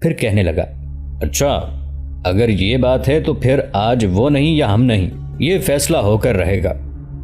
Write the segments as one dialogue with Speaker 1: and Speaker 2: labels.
Speaker 1: پھر کہنے لگا، اچھا اگر یہ بات ہے تو پھر آج وہ نہیں یا ہم نہیں، یہ فیصلہ ہو کر رہے گا۔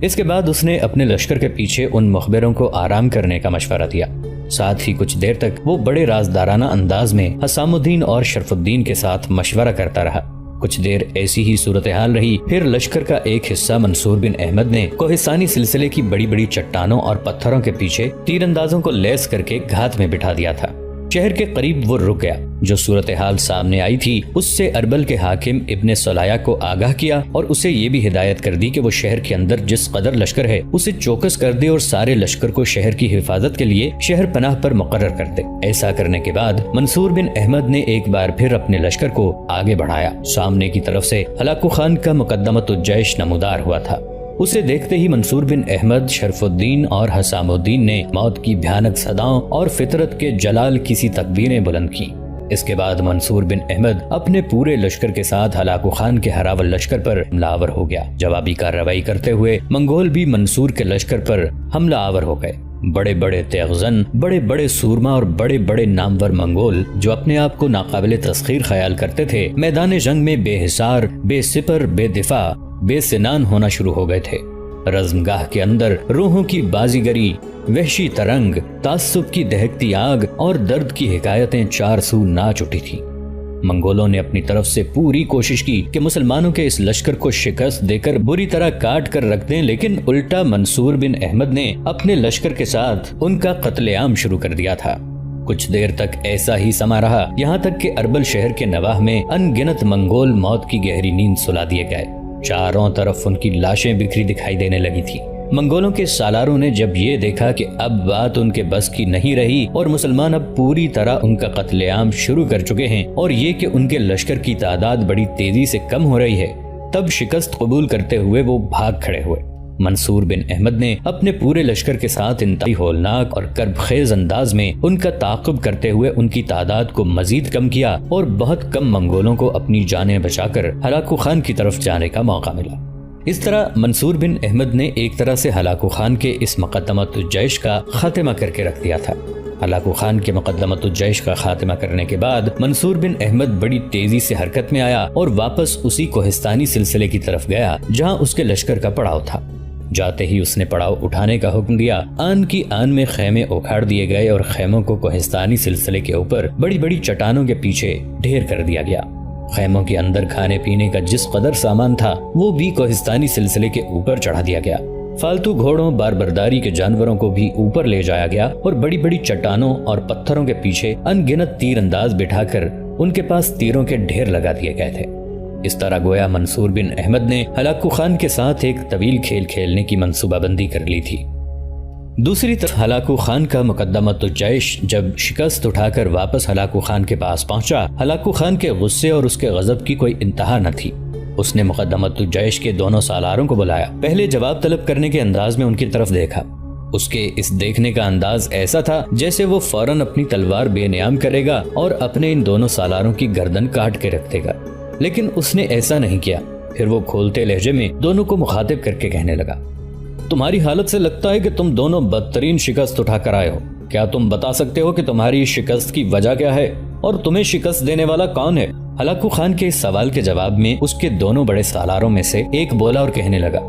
Speaker 1: اس کے بعد اس نے اپنے لشکر کے پیچھے ان مخبروں کو آرام کرنے کا مشورہ دیا۔ ساتھ ہی کچھ دیر تک وہ بڑے رازدارانہ انداز میں حسام الدین اور شرف الدین کے ساتھ مشورہ کرتا رہا۔ کچھ دیر ایسی ہی صورتحال رہی، پھر لشکر کا ایک حصہ منصور بن احمد نے کوہستانی سلسلے کی بڑی بڑی چٹانوں اور پتھروں کے پیچھے تیر اندازوں کو لیس کر کے گھات میں بٹھا دیا تھا۔ شہر کے قریب وہ رک گیا۔ جو صورتحال سامنے آئی تھی اس سے اربل کے حاکم ابن سلیہ کو آگاہ کیا اور اسے یہ بھی ہدایت کر دی کہ وہ شہر کے اندر جس قدر لشکر ہے اسے چوکس کر دے اور سارے لشکر کو شہر کی حفاظت کے لیے شہر پناہ پر مقرر کر دے۔ ایسا کرنے کے بعد منصور بن احمد نے ایک بار پھر اپنے لشکر کو آگے بڑھایا۔ سامنے کی طرف سے ہلاکو خان کا مقدمۃ الجیش نمودار ہوا تھا۔ اسے دیکھتے ہی منصور بن احمد، شرف الدین اور حسام الدین نے موت کی بھیانک صداؤں اور فطرت کے جلال کی سی تکبیریں بلند کی۔ اس کے بعد منصور بن احمد اپنے پورے لشکر کے ساتھ ہلاکو خان کے ہراول لشکر پر حملہ آور ہو گیا۔ جوابی کارروائی کرتے ہوئے منگول بھی منصور کے لشکر پر حملہ آور ہو گئے۔ بڑے بڑے تیغ زن، بڑے بڑے سورما اور بڑے بڑے نامور منگول جو اپنے آپ کو ناقابل تسخیر خیال کرتے تھے، میدان جنگ میں بے حصار، بے سپر، بے دفاع، بے سنان ہونا شروع ہو گئے تھے۔ رزمگاہ کے اندر روحوں کی بازیگری، وحشی ترنگ، تعصب کی دہکتی آگ اور درد کی حکایتیں چار سو ناچ اٹھی تھی۔ منگولوں نے اپنی طرف سے پوری کوشش کی کہ مسلمانوں کے اس لشکر کو شکست دے کر بری طرح کاٹ کر رکھ دیں، لیکن الٹا منصور بن احمد نے اپنے لشکر کے ساتھ ان کا قتل عام شروع کر دیا تھا۔ کچھ دیر تک ایسا ہی سما رہا، یہاں تک کہ اربل شہر کے نواح میں ان گنت منگول موت کی گہری نیند سلا دیے گئے۔ چاروں طرف ان کی لاشیں بکھری دکھائی دینے لگی تھی۔ منگولوں کے سالاروں نے جب یہ دیکھا کہ اب بات ان کے بس کی نہیں رہی اور مسلمان اب پوری طرح ان کا قتل عام شروع کر چکے ہیں اور یہ کہ ان کے لشکر کی تعداد بڑی تیزی سے کم ہو رہی ہے، تب شکست قبول کرتے ہوئے وہ بھاگ کھڑے ہوئے۔ منصور بن احمد نے اپنے پورے لشکر کے ساتھ انتہائی ہولناک اور کرب خیز انداز میں ان کا تعاقب کرتے ہوئے ان کی تعداد کو مزید کم کیا اور بہت کم منگولوں کو اپنی جانیں بچا کر ہلاکو خان کی طرف جانے کا موقع ملا۔ اس طرح منصور بن احمد نے ایک طرح سے ہلاکو خان کے اس مقدمۃ الجیش کا خاتمہ کر کے رکھ دیا تھا۔ ہلاکو خان کے مقدمۃ الجیش کا خاتمہ کرنے کے بعد منصور بن احمد بڑی تیزی سے حرکت میں آیا اور واپس اسی کوہستانی سلسلے کی طرف گیا جہاں اس کے لشکر کا پڑاؤ تھا۔ جاتے ہی اس نے پڑاؤ اٹھانے کا حکم دیا۔ آن کی آن میں خیمے اکھاڑ دیے گئے اور خیموں کو کوہستانی سلسلے کے اوپر بڑی بڑی چٹانوں کے پیچھے ڈھیر کر دیا گیا۔ خیموں کے اندر کھانے پینے کا جس قدر سامان تھا وہ بھی کوہستانی سلسلے کے اوپر چڑھا دیا گیا۔ فالتو گھوڑوں، بار برداری کے جانوروں کو بھی اوپر لے جایا گیا اور بڑی بڑی چٹانوں اور پتھروں کے پیچھے ان گنت تیر انداز بٹھا کر ان کے پاس تیروں کے ڈھیر لگا دیے گئے تھے۔ اس طرح گویا منصور بن احمد نے ہلاکو خان کے ساتھ ایک طویل کھیل کھیلنے کی منصوبہ بندی کر لی تھی۔ دوسری طرف ہلاکو خان کا مقدمۃ الجیش جب شکست اٹھا کر واپس ہلاکو خان کے پاس پہنچا، ہلاکو خان کے غصے اور اس کے غضب کی کوئی انتہا نہ تھی۔ اس نے مقدمۃ الجیش کے دونوں سالاروں کو بلایا، پہلے جواب طلب کرنے کے انداز میں ان کی طرف دیکھا۔ اس کے اس دیکھنے کا انداز ایسا تھا جیسے وہ فوراً اپنی تلوار بے نیام کرے گا اور اپنے ان دونوں سالاروں کی گردن کاٹ کے رکھ دے گا، لیکن اس نے ایسا نہیں کیا۔ پھر وہ کھولتے لہجے میں دونوں کو مخاطب کر کے کہنے لگا، تمہاری حالت سے لگتا ہے کہ تم دونوں بدترین شکست اٹھا کر آئے ہو۔ کیا تم بتا سکتے ہو کہ تمہاری شکست کی وجہ کیا ہے اور تمہیں شکست دینے والا کون ہے؟ ہلاکو خان کے اس سوال کے جواب میں اس کے دونوں بڑے سالاروں میں سے ایک بولا اور کہنے لگا،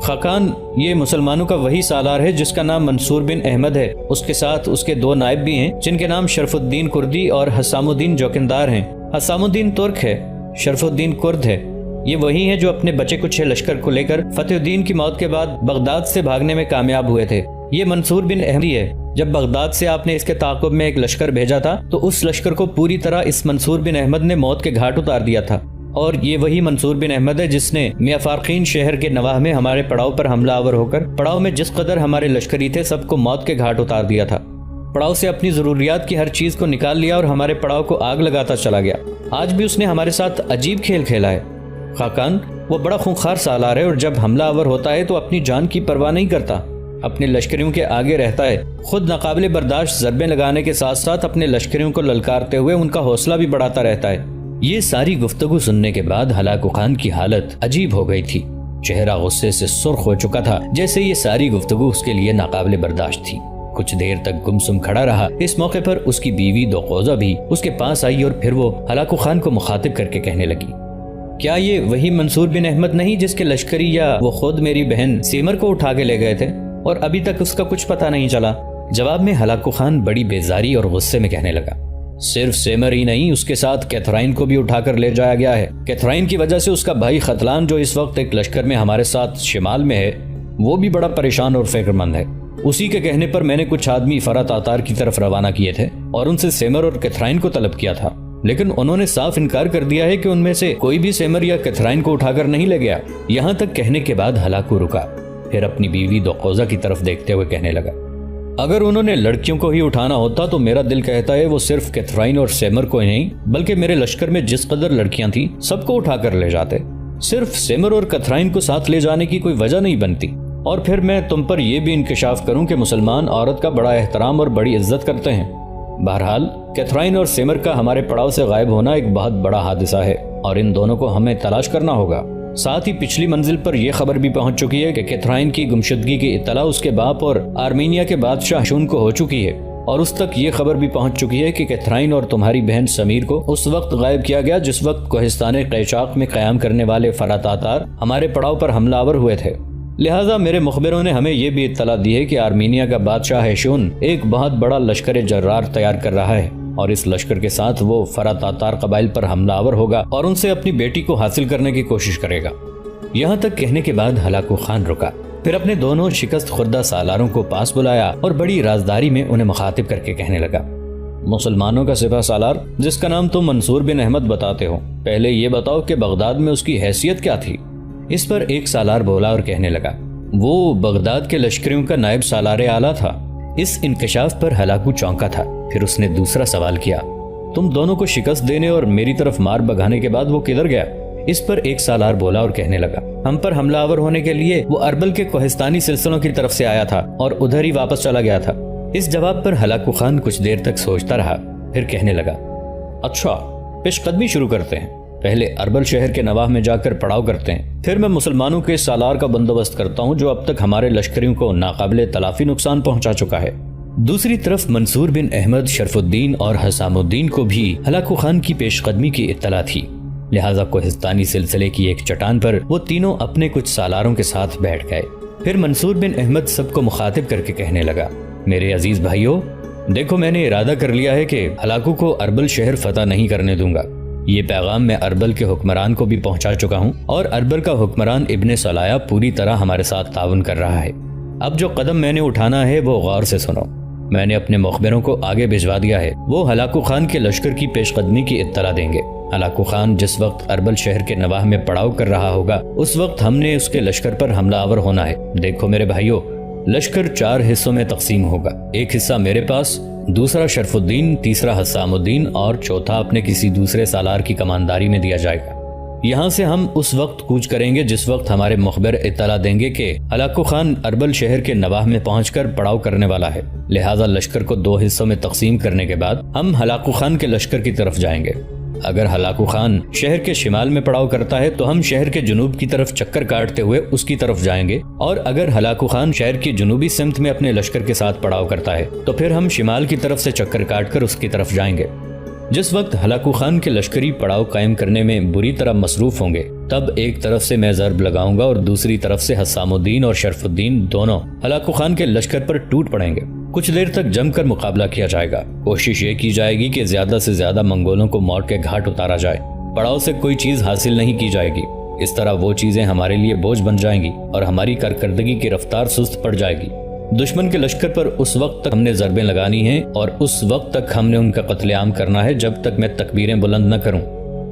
Speaker 1: خاقان، یہ مسلمانوں کا وہی سالار ہے جس کا نام منصور بن احمد ہے۔ اس کے ساتھ اس کے دو نائب بھی ہیں جن کے نام شرف الدین کردی اور حسام الدین جوکندار ہیں۔ حسام الدین ترک ہے، شرف الدین کرد ہے۔ یہ وہی ہیں جو اپنے بچے کچھ لشکر کو لے کر فتح الدین کی موت کے بعد بغداد سے بھاگنے میں کامیاب ہوئے تھے۔ یہ منصور بن احمد ہے۔ جب بغداد سے آپ نے اس کے تعاقب میں ایک لشکر بھیجا تھا تو اس لشکر کو پوری طرح اس منصور بن احمد نے موت کے گھاٹ اتار دیا تھا، اور یہ وہی منصور بن احمد ہے جس نے میاں فارقین شہر کے نواح میں ہمارے پڑاؤ پر حملہ آور ہو کر پڑاؤ میں جس قدر ہمارے لشکری تھے سب کو موت کے گھاٹ اتار دیا تھا۔ پڑاؤ سے اپنی ضروریات کی ہر چیز کو نکال لیا اور ہمارے پڑاؤ کو آگ لگاتا چلا گیا۔ آج بھی اس نے ہمارے ساتھ عجیب کھیل کھیلا ہے۔ خاقان، وہ بڑا خونخوار سالار ہے اور جب حملہ آور ہوتا ہے تو اپنی جان کی پرواہ نہیں کرتا، اپنے لشکریوں کے آگے رہتا ہے، خود ناقابل برداشت ضربیں لگانے کے ساتھ ساتھ اپنے لشکریوں کو للکارتے ہوئے ان کا حوصلہ بھی بڑھاتا رہتا ہے۔ یہ ساری گفتگو سننے کے بعد ہلاکو خان کی حالت عجیب ہو گئی تھی۔ چہرہ غصے سے سرخ ہو چکا تھا، جیسے یہ ساری گفتگو اس کے لیے ناقابل برداشت تھی۔ کچھ دیر تک گمسم کھڑا رہا۔ اس موقع پر اس کی بیوی دوقوزہ بھی اس کے پاس آئی اور پھر وہ ہلاکو خان کو مخاطب کر کے کہنے لگی، کیا یہ وہی منصور بن احمد نہیں جس کے لشکری یا وہ خود میری بہن سیمر کو اٹھا کے لے گئے تھے اور ابھی تک اس کا کچھ پتہ نہیں چلا؟ جواب میں ہلاکو خان بڑی بیزاری اور غصے میں کہنے لگا، صرف سیمر ہی نہیں، اس کے ساتھ کیتھرائن کو بھی اٹھا کر لے جایا گیا ہے۔ کیتھرائن کی وجہ سے اس کا بھائی ختلان جو اس وقت ایک لشکر میں ہمارے ساتھ شمال میں ہے، وہ بھی بڑا پریشان اور فکر مند ہے۔ اسی کے کہنے پر میں نے کچھ آدمی فرا تاتار کی طرف روانہ کیے تھے اور ان سے سیمر اور کیتھرائن کو طلب کیا تھا، لیکن انہوں نے صاف انکار کر دیا ہے کہ ان میں سے کوئی بھی سیمر یا کیتھرائن کو اٹھا کر نہیں لے گیا۔ یہاں تک کہنے کے بعد ہلاکو رکا، پھر اپنی بیوی دوقوزہ کی طرف دیکھتے ہوئے کہنے لگا، اگر انہوں نے لڑکیوں کو ہی اٹھانا ہوتا تو میرا دل کہتا ہے وہ صرف کیتھرائن اور سیمر کو ہی نہیں بلکہ میرے لشکر میں جس قدر لڑکیاں تھیں سب کو اٹھا کر لے جاتے۔ صرف سیمر اور کیتھرائن کو ساتھ لے جانے کی کوئی وجہ نہیں بنتی۔ اور پھر میں تم پر یہ بھی انکشاف کروں کہ مسلمان عورت کا بڑا احترام اور بڑی عزت کرتے ہیں۔ بہرحال کیتھرائن اور سیمر کا ہمارے پڑاؤ سے غائب ہونا ایک بہت بڑا حادثہ ہے اور ان دونوں کو ہمیں تلاش کرنا ہوگا۔ ساتھ ہی پچھلی منزل پر یہ خبر بھی پہنچ چکی ہے کہ کیتھرائن کی گمشدگی کی اطلاع اس کے باپ اور آرمینیا کے بادشاہ شون کو ہو چکی ہے، اور اس تک یہ خبر بھی پہنچ چکی ہے کہ کیتھرائن اور تمہاری بہن سمیر کو اس وقت غائب کیا گیا جس وقت کوہستان قیچاق میں قیام کرنے والے فرا تاتار ہمارے پڑاؤ پر حملہ آور ہوئے تھے۔ لہٰذا میرے مخبروں نے ہمیں یہ بھی اطلاع دی ہے کہ آرمینیا کا بادشاہ ہیشون ایک بہت بڑا لشکر جرار تیار کر رہا ہے اور اس لشکر کے ساتھ وہ فرا تاتار قبائل پر حملہ آور ہوگا اور ان سے اپنی بیٹی کو حاصل کرنے کی کوشش کرے گا۔ یہاں تک کہنے کے بعد ہلاکو خان رکا، پھر اپنے دونوں شکست خوردہ سالاروں کو پاس بلایا اور بڑی رازداری میں انہیں مخاطب کر کے کہنے لگا، مسلمانوں کا سپہ سالار جس کا نام تم منصور بن احمد بتاتے ہو، پہلے یہ بتاؤ کہ بغداد میں اس کی حیثیت کیا تھی؟ اس پر ایک سالار بولا اور کہنے لگا، وہ بغداد کے لشکریوں کا نائب سالار اعلیٰ تھا۔ اس انکشاف پر ہلاکو چونکا تھا، پھر اس نے دوسرا سوال کیا، تم دونوں کو شکست دینے اور میری طرف مار بگانے کے بعد وہ کدھر گیا؟ اس پر ایک سالار بولا اور کہنے لگا، ہم پر حملہ آور ہونے کے لیے وہ اربل کے کوہستانی سلسلوں کی طرف سے آیا تھا اور ادھر ہی واپس چلا گیا تھا۔ اس جواب پر ہلاکو خان کچھ دیر تک سوچتا رہا، پھر کہنے لگا، اچھا پیش قدمی شروع کرتے ہیں، پہلے اربل شہر کے نواح میں جا کر پڑاؤ کرتے ہیں، پھر میں مسلمانوں کے سالار کا بندوبست کرتا ہوں جو اب تک ہمارے لشکریوں کو ناقابل تلافی نقصان پہنچا چکا ہے۔ دوسری طرف منصور بن احمد، شرف الدین اور حسام الدین کو بھی ہلاکو خان کی پیش قدمی کی اطلاع تھی، لہٰذا کوہستانی سلسلے کی ایک چٹان پر وہ تینوں اپنے کچھ سالاروں کے ساتھ بیٹھ گئے۔ پھر منصور بن احمد سب کو مخاطب کر کے کہنے لگا، میرے عزیز بھائیو، دیکھو میں نے ارادہ کر لیا ہے کہ ہلاکو کو اربل شہر فتح نہیں کرنے دوں گا۔ یہ پیغام میں اربل کے حکمران کو بھی پہنچا چکا ہوں اور اربل کا حکمران ابن صلاح پوری طرح ہمارے ساتھ تعاون کر رہا ہے۔ اب جو قدم میں نے اٹھانا ہے وہ غور سے سنو۔ میں نے اپنے مخبروں کو آگے بھجوا دیا ہے، وہ ہلاکو خان کے لشکر کی پیش قدمی کی اطلاع دیں گے۔ ہلاکو خان جس وقت اربل شہر کے نواح میں پڑاؤ کر رہا ہوگا اس وقت ہم نے اس کے لشکر پر حملہ آور ہونا ہے۔ دیکھو میرے بھائیو، لشکر 4 حصوں میں تقسیم ہوگا، ایک حصہ میرے پاس، دوسرا شرف الدین، تیسرا حسام الدین اور چوتھا اپنے کسی دوسرے سالار کی کمانداری میں دیا جائے گا۔ یہاں سے ہم اس وقت کوچ کریں گے جس وقت ہمارے مخبر اطلاع دیں گے کہ ہلاکو خان اربل شہر کے نواح میں پہنچ کر پڑاؤ کرنے والا ہے، لہٰذا لشکر کو 2 حصوں میں تقسیم کرنے کے بعد ہم ہلاکو خان کے لشکر کی طرف جائیں گے۔ اگر ہلاکو خان شہر کے شمال میں پڑاؤ کرتا ہے تو ہم شہر کے جنوب کی طرف چکر کاٹتے ہوئے اس کی طرف جائیں گے، اور اگر ہلاکو خان شہر کی جنوبی سمت میں اپنے لشکر کے ساتھ پڑاؤ کرتا ہے تو پھر ہم شمال کی طرف سے چکر کاٹ کر اس کی طرف جائیں گے۔ جس وقت ہلاکو خان کے لشکری پڑاؤ قائم کرنے میں بری طرح مصروف ہوں گے تب ایک طرف سے میں ضرب لگاؤں گا اور دوسری طرف سے حسام الدین اور شرف الدین دونوں ہلاکو خان کے لشکر پر ٹوٹ پڑیں گے۔ کچھ دیر تک جم کر مقابلہ کیا جائے گا، کوشش یہ کی جائے گی کہ زیادہ سے زیادہ منگولوں کو موت کے گھاٹ اتارا جائے، پڑاؤ سے کوئی چیز حاصل نہیں کی جائے گی، اس طرح وہ چیزیں ہمارے لیے بوجھ بن جائیں گی اور ہماری کارکردگی کی رفتار سست پڑ جائے گی۔ دشمن کے لشکر پر اس وقت تک ہم نے ضربیں لگانی ہیں اور اس وقت تک ہم نے ان کا قتل عام کرنا ہے جب تک میں تکبیریں بلند نہ کروں۔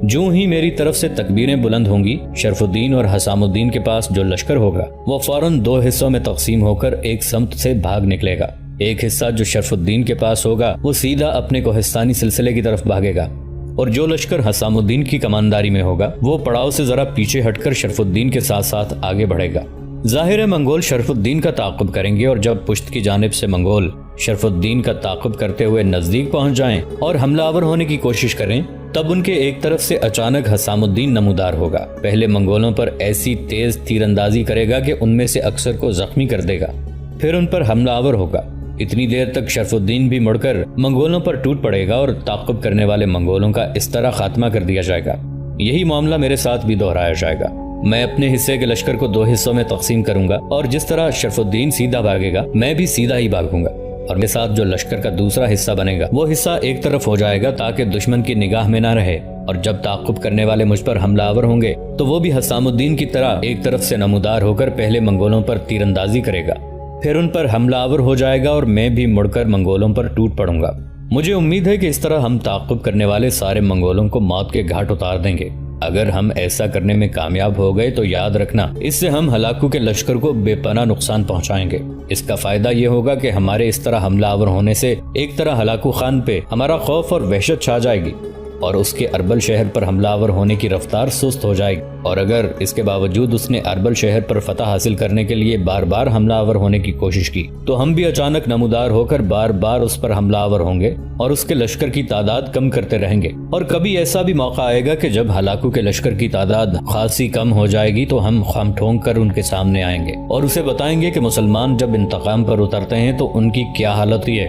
Speaker 1: جو ہی میری طرف سے تکبیریں بلند ہوں گی، شرف الدین اور حسام الدین کے پاس جو لشکر ہوگا وہ فوراً 2 حصوں میں تقسیم ہو کر ایک سمت سے بھاگ نکلے گا۔ ایک حصہ جو شرف الدین کے پاس ہوگا وہ سیدھا اپنے کوہستانی سلسلے کی طرف بھاگے گا، اور جو لشکر حسام الدین کی کمانداری میں ہوگا وہ پڑاؤ سے ذرا پیچھے ہٹ کر شرف الدین کے ساتھ ساتھ آگے بڑھے گا۔ ظاہر ہے منگول شرف الدین کا تعاقب کریں گے، اور جب پشت کی جانب سے منگول شرف الدین کا تعاقب کرتے ہوئے نزدیک پہنچ جائیں اور حملہ آور ہونے کی کوشش کریں تب ان کے ایک طرف سے اچانک حسام الدین نمودار ہوگا۔ پہلے منگولوں پر ایسی تیز تیر اندازی کرے گا کہ ان میں سے اکثر کو زخمی کر دے گا، پھر ان پر حملہ آور ہوگا۔ اتنی دیر تک شرف الدین بھی مڑ کر منگولوں پر ٹوٹ پڑے گا اور تعاقب کرنے والے منگولوں کا اس طرح خاتمہ کر دیا جائے گا۔ یہی معاملہ میرے ساتھ بھی دہرایا جائے گا۔ میں اپنے حصے کے لشکر کو 2 حصوں میں تقسیم کروں گا، اور جس طرح شرف الدین سیدھا بھاگے گا میں بھی سیدھا ہی بھاگوں گا، اور میرے ساتھ جو لشکر کا دوسرا حصہ بنے گا وہ حصہ ایک طرف ہو جائے گا تاکہ دشمن کی نگاہ میں نہ رہے، اور جب تعاقب کرنے والے مجھ پر حملہ آور ہوں گے تو وہ بھی حسام الدین کی طرح ایک طرف سے نمودار ہو کر پہلے منگولوں پر تیر اندازی کرے گا، پھر ان پر حملہ آور ہو جائے گا اور میں بھی مڑ کر منگولوں پر ٹوٹ پڑوں گا۔ مجھے امید ہے کہ اس طرح ہم تعاقب کرنے والے سارے منگولوں کو موت کے گھاٹ اتار دیں گے۔ اگر ہم ایسا کرنے میں کامیاب ہو گئے تو یاد رکھنا، اس سے ہم ہلاکو کے لشکر کو بے پناہ نقصان پہنچائیں گے۔ اس کا فائدہ یہ ہوگا کہ ہمارے اس طرح حملہ آور ہونے سے ایک طرح ہلاکو خان پہ ہمارا خوف اور وحشت چھا جائے گی، اور اس کے اربل شہر پر حملہ آور ہونے کی رفتار سست ہو جائے گی، اور اگر اس کے باوجود اس نے اربل شہر پر فتح حاصل کرنے کے لیے بار بار حملہ آور ہونے کی کوشش کی تو ہم بھی اچانک نمودار ہو کر بار بار اس پر حملہ آور ہوں گے اور اس کے لشکر کی تعداد کم کرتے رہیں گے، اور کبھی ایسا بھی موقع آئے گا کہ جب ہلاکو کے لشکر کی تعداد خاصی کم ہو جائے گی تو ہم خم ٹھونک کر ان کے سامنے آئیں گے اور اسے بتائیں گے کہ مسلمان جب انتقام پر اترتے ہیں تو ان کی کیا حالت ہے۔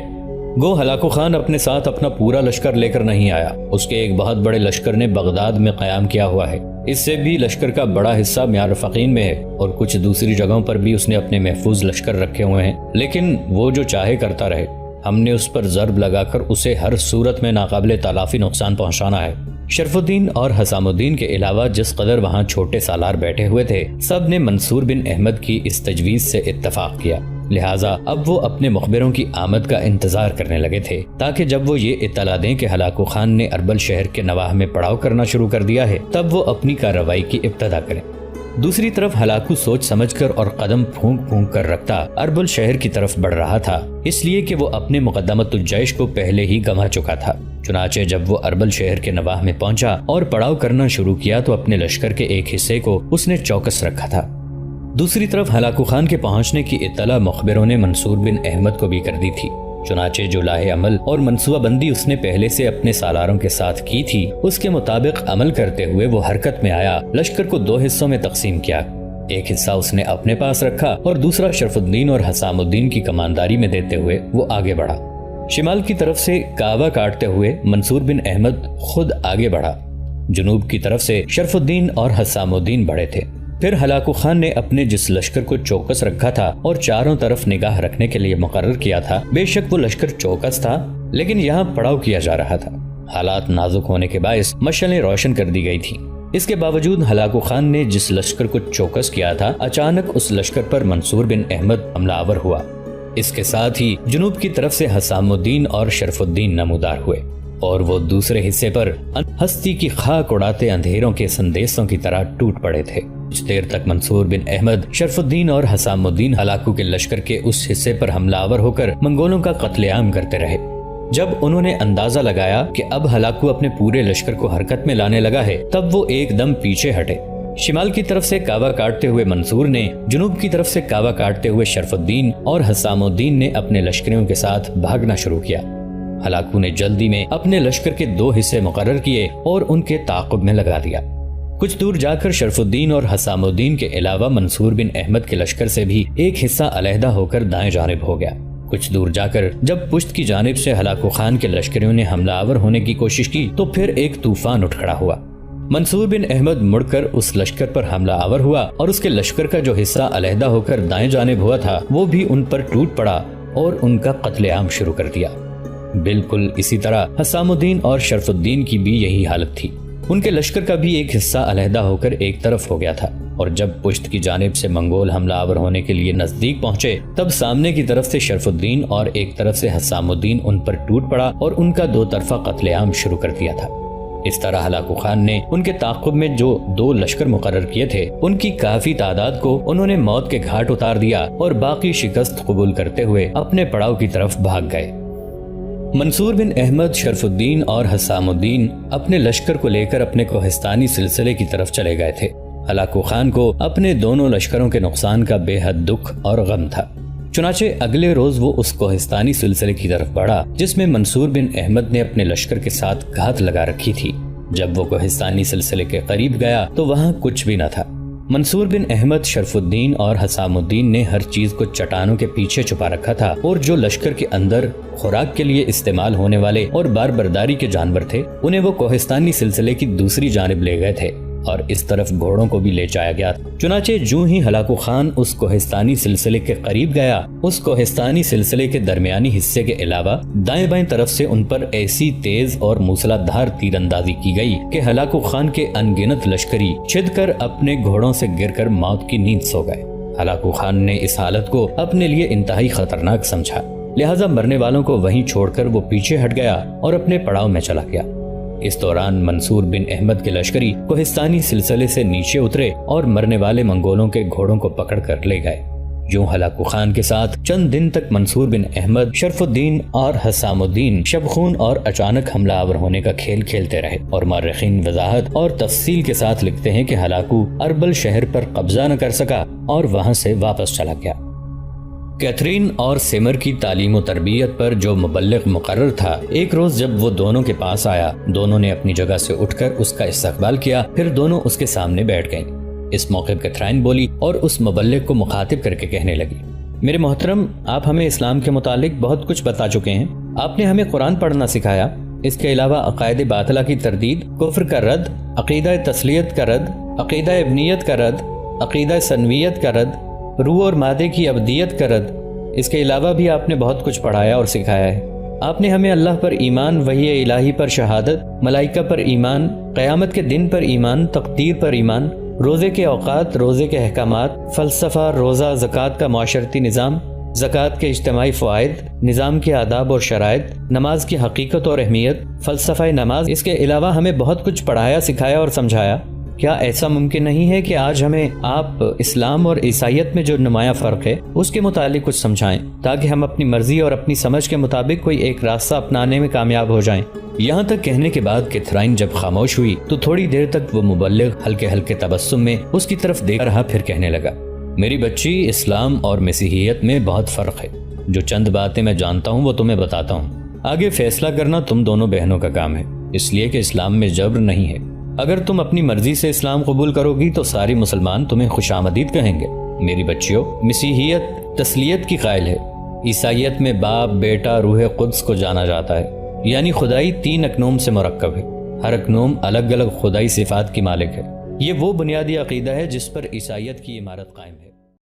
Speaker 1: گو ہلاکو خان اپنے ساتھ اپنا پورا لشکر لے کر نہیں آیا، اس کے ایک بہت بڑے لشکر نے بغداد میں قیام کیا ہوا ہے، اس سے بھی لشکر کا بڑا حصہ میارفقین میں ہے، اور کچھ دوسری جگہوں پر بھی اس نے اپنے محفوظ لشکر رکھے ہوئے ہیں، لیکن وہ جو چاہے کرتا رہے، ہم نے اس پر ضرب لگا کر اسے ہر صورت میں ناقابل تلافی نقصان پہنچانا ہے۔ شرف الدین اور حسام الدین کے علاوہ جس قدر وہاں چھوٹے سالار بیٹھے ہوئے تھے، سب نے منصور بن احمد کی اس تجویز سے اتفاق کیا، لہٰذا اب وہ اپنے مخبروں کی آمد کا انتظار کرنے لگے تھے تاکہ جب وہ یہ اطلاع دیں کہ ہلاکو خان نے اربل شہر کے نواح میں پڑاؤ کرنا شروع کر دیا ہے تب وہ اپنی کارروائی کی ابتدا کریں۔ دوسری طرف ہلاکو سوچ سمجھ کر اور قدم پھونک پھونک کر رکھتا اربل شہر کی طرف بڑھ رہا تھا، اس لیے کہ وہ اپنے مقدمت الجیش کو پہلے ہی گنوا چکا تھا۔ چنانچہ جب وہ اربل شہر کے نواح میں پہنچا اور پڑاؤ کرنا شروع کیا تو اپنے لشکر کے ایک حصے کو اس نے چوکس رکھا تھا۔ دوسری طرف ہلاکو خان کے پہنچنے کی اطلاع مخبروں نے منصور بن احمد کو بھی کر دی تھی، چنانچہ جو لاہ عمل اور منصوبہ بندی اس نے پہلے سے اپنے سالاروں کے ساتھ کی تھی اس کے مطابق عمل کرتے ہوئے وہ حرکت میں آیا، لشکر کو 2 حصوں میں تقسیم کیا، ایک حصہ اس نے اپنے پاس رکھا اور دوسرا شرف الدین اور حسام الدین کی کمانداری میں دیتے ہوئے وہ آگے بڑھا۔ شمال کی طرف سے کعبہ کاٹتے ہوئے منصور بن احمد خود آگے بڑھا، جنوب کی طرف سے شرف الدین اور حسام الدین بڑھے تھے۔ پھر ہلاکو خان نے اپنے جس لشکر کو چوکس رکھا تھا اور چاروں طرف نگاہ رکھنے کے لیے مقرر کیا تھا، بے شک وہ لشکر چوکس تھا لیکن یہاں پڑاؤ کیا جا رہا تھا، حالات نازک ہونے کے باعث مشعلیں روشن کر دی گئی تھی۔ اس کے باوجود ہلاکو خان نے جس لشکر کو چوکس کیا تھا اچانک اس لشکر پر منصور بن احمد حملہ آور ہوا، اس کے ساتھ ہی جنوب کی طرف سے حسام الدین اور شرف الدین نمودار ہوئے، اور وہ دوسرے حصے پر ہستی کی خاک اڑاتے اندھیروں کے سندیسوں کی طرح ٹوٹ پڑے تھے۔ کچھ دیر تک منصور بن احمد، شرف الدین اور حسام الدین ہلاکو کے لشکر کے اس حصے پر حملہ آور ہو کر منگولوں کا قتل عام کرتے رہے۔ جب انہوں نے اندازہ لگایا کہ اب ہلاکو اپنے پورے لشکر کو حرکت میں لانے لگا ہے تب وہ ایک دم پیچھے ہٹے۔ شمال کی طرف سے کعبہ کاٹتے ہوئے منصور نے، جنوب کی طرف سے کعبہ کاٹتے ہوئے شرف الدین اور حسام الدین نے اپنے لشکریوں کے ساتھ بھاگنا شروع کیا۔ ہلاکو نے جلدی میں اپنے لشکر کے 2 حصے مقرر کیے اور ان کے تعاقب میں لگا دیا۔ کچھ دور جا کر شرف الدین اور حسام الدین کے علاوہ منصور بن احمد کے لشکر سے بھی ایک حصہ علیحدہ ہو کر دائیں جانب ہو گیا۔ کچھ دور جا کر جب پشت کی جانب سے ہلاکو خان کے لشکریوں نے حملہ آور ہونے کی کوشش کی تو پھر ایک طوفان اٹھ کھڑا ہوا۔ منصور بن احمد مڑ کر اس لشکر پر حملہ آور ہوا اور اس کے لشکر کا جو حصہ علیحدہ ہو کر دائیں جانب ہوا تھا وہ بھی ان پر ٹوٹ پڑا اور ان کا قتل عام شروع کر دیا۔ بالکل اسی طرح حسام الدین اور شرف الدین کی بھی یہی حالت تھی، ان کے لشکر کا بھی ایک حصہ علیحدہ ہو کر ایک طرف ہو گیا تھا، اور جب پشت کی جانب سے منگول حملہ آور ہونے کے لیے نزدیک پہنچے تب سامنے کی طرف سے شرف الدین اور ایک طرف سے حسام الدین ان پر ٹوٹ پڑا اور ان کا 2 طرفہ قتل عام شروع کر دیا تھا۔ اس طرح ہلاکو خان نے ان کے تعاقب میں جو 2 لشکر مقرر کیے تھے ان کی کافی تعداد کو انہوں نے موت کے گھاٹ اتار دیا اور باقی شکست قبول کرتے ہوئے اپنے پڑاؤ کی طرف بھاگ گئے۔ منصور بن احمد، شرف الدین اور حسام الدین اپنے لشکر کو لے کر اپنے کوہستانی سلسلے کی طرف چلے گئے تھے۔ ہلاکو خان کو اپنے دونوں لشکروں کے نقصان کا بے حد دکھ اور غم تھا، چنانچہ اگلے روز وہ اس کوہستانی سلسلے کی طرف بڑھا جس میں منصور بن احمد نے اپنے لشکر کے ساتھ گھات لگا رکھی تھی۔ جب وہ کوہستانی سلسلے کے قریب گیا تو وہاں کچھ بھی نہ تھا۔ منصور بن احمد شرف الدین اور حسام الدین نے ہر چیز کو چٹانوں کے پیچھے چھپا رکھا تھا، اور جو لشکر کے اندر خوراک کے لیے استعمال ہونے والے اور بار برداری کے جانور تھے انہیں وہ کوہستانی سلسلے کی دوسری جانب لے گئے تھے، اور اس طرف گھوڑوں کو بھی لے جایا گیا۔ چنانچہ جو ہی ہلاکو خان اس کوہستانی سلسلے کے قریب گیا، اس کوہستانی سلسلے کے درمیانی حصے کے علاوہ دائیں بائیں طرف سے ان پر ایسی تیز اور موسلادھار تیر اندازی کی گئی کہ ہلاکو خان کے انگنت لشکری چھد کر اپنے گھوڑوں سے گر کر موت کی نیند سو گئے۔ ہلاکو خان نے اس حالت کو اپنے لیے انتہائی خطرناک سمجھا، لہٰذا مرنے والوں کو وہیں چھوڑ کر وہ پیچھے ہٹ گیا اور اپنے پڑاؤ میں چلا گیا۔ اس دوران منصور بن احمد کے لشکری کوہستانی سلسلے سے نیچے اترے اور مرنے والے منگولوں کے گھوڑوں کو پکڑ کر لے گئے۔ یوں ہلاکو خان کے ساتھ چند دن تک منصور بن احمد، شرف الدین اور حسام الدین شب خون اور اچانک حملہ آور ہونے کا کھیل کھیلتے رہے، اور مورخین وضاحت اور تفصیل کے ساتھ لکھتے ہیں کہ ہلاکو اربل شہر پر قبضہ نہ کر سکا اور وہاں سے واپس چلا گیا۔ کیتھرین اور سمر کی تعلیم و تربیت پر جو مبلغ مقرر تھا، ایک روز جب وہ دونوں کے پاس آیا، دونوں نے اپنی جگہ سے اٹھ کر اس کا استقبال کیا، پھر دونوں اس کے سامنے بیٹھ گئیں۔ اس موقع کیتھرین بولی اور اس مبلغ کو مخاطب کر کے کہنے لگی، میرے محترم، آپ ہمیں اسلام کے متعلق بہت کچھ بتا چکے ہیں، آپ نے ہمیں قرآن پڑھنا سکھایا، اس کے علاوہ عقائد باطلہ کی تردید، کفر کا رد، عقیدہ تسلیت کا رد، عقیدہ ابنیت کا رد، عقیدہ سنویت کا رد، روح اور مادے کی ابدیت کا رد، اس کے علاوہ بھی آپ نے بہت کچھ پڑھایا اور سکھایا ہے۔ آپ نے ہمیں اللہ پر ایمان، وحی الہی پر شہادت، ملائکہ پر ایمان، قیامت کے دن پر ایمان، تقدیر پر ایمان، روزے کے اوقات، روزے کے احکامات، فلسفہ، روزہ، زکوٰۃ کا معاشرتی نظام، زکوٰۃ کے اجتماعی فوائد، نظام کے آداب اور شرائط، نماز کی حقیقت اور اہمیت، فلسفہ نماز، اس کے علاوہ ہمیں بہت کچھ پڑھایا، سکھایا اور سمجھایا۔ کیا ایسا ممکن نہیں ہے کہ آج ہمیں آپ اسلام اور عیسائیت میں جو نمایاں فرق ہے اس کے متعلق کچھ سمجھائیں، تاکہ ہم اپنی مرضی اور اپنی سمجھ کے مطابق کوئی ایک راستہ اپنانے میں کامیاب ہو جائیں؟ یہاں تک کہنے کے بعد کیتھرین جب خاموش ہوئی تو تھوڑی دیر تک وہ مبلغ ہلکے ہلکے تبسم میں اس کی طرف دیکھ رہا، پھر کہنے لگا، میری بچی، اسلام اور مسیحیت میں بہت فرق ہے، جو چند باتیں میں جانتا ہوں وہ تمہیں بتاتا ہوں، آگے فیصلہ کرنا تم دونوں بہنوں کا کام ہے، اس لیے کہ اسلام میں جبر نہیں ہے۔ اگر تم اپنی مرضی سے اسلام قبول کرو گی تو ساری مسلمان تمہیں خوش آمدید کہیں گے۔ میری بچیوں، مسیحیت تسلیت کی قائل ہے، عیسائیت میں باپ، بیٹا، روح قدس کو جانا جاتا ہے، یعنی خدائی 3 اکنوم سے مرکب ہے، ہر اکنوم الگ الگ خدائی صفات کی مالک ہے۔ یہ وہ بنیادی عقیدہ ہے جس پر عیسائیت کی عمارت قائم ہے۔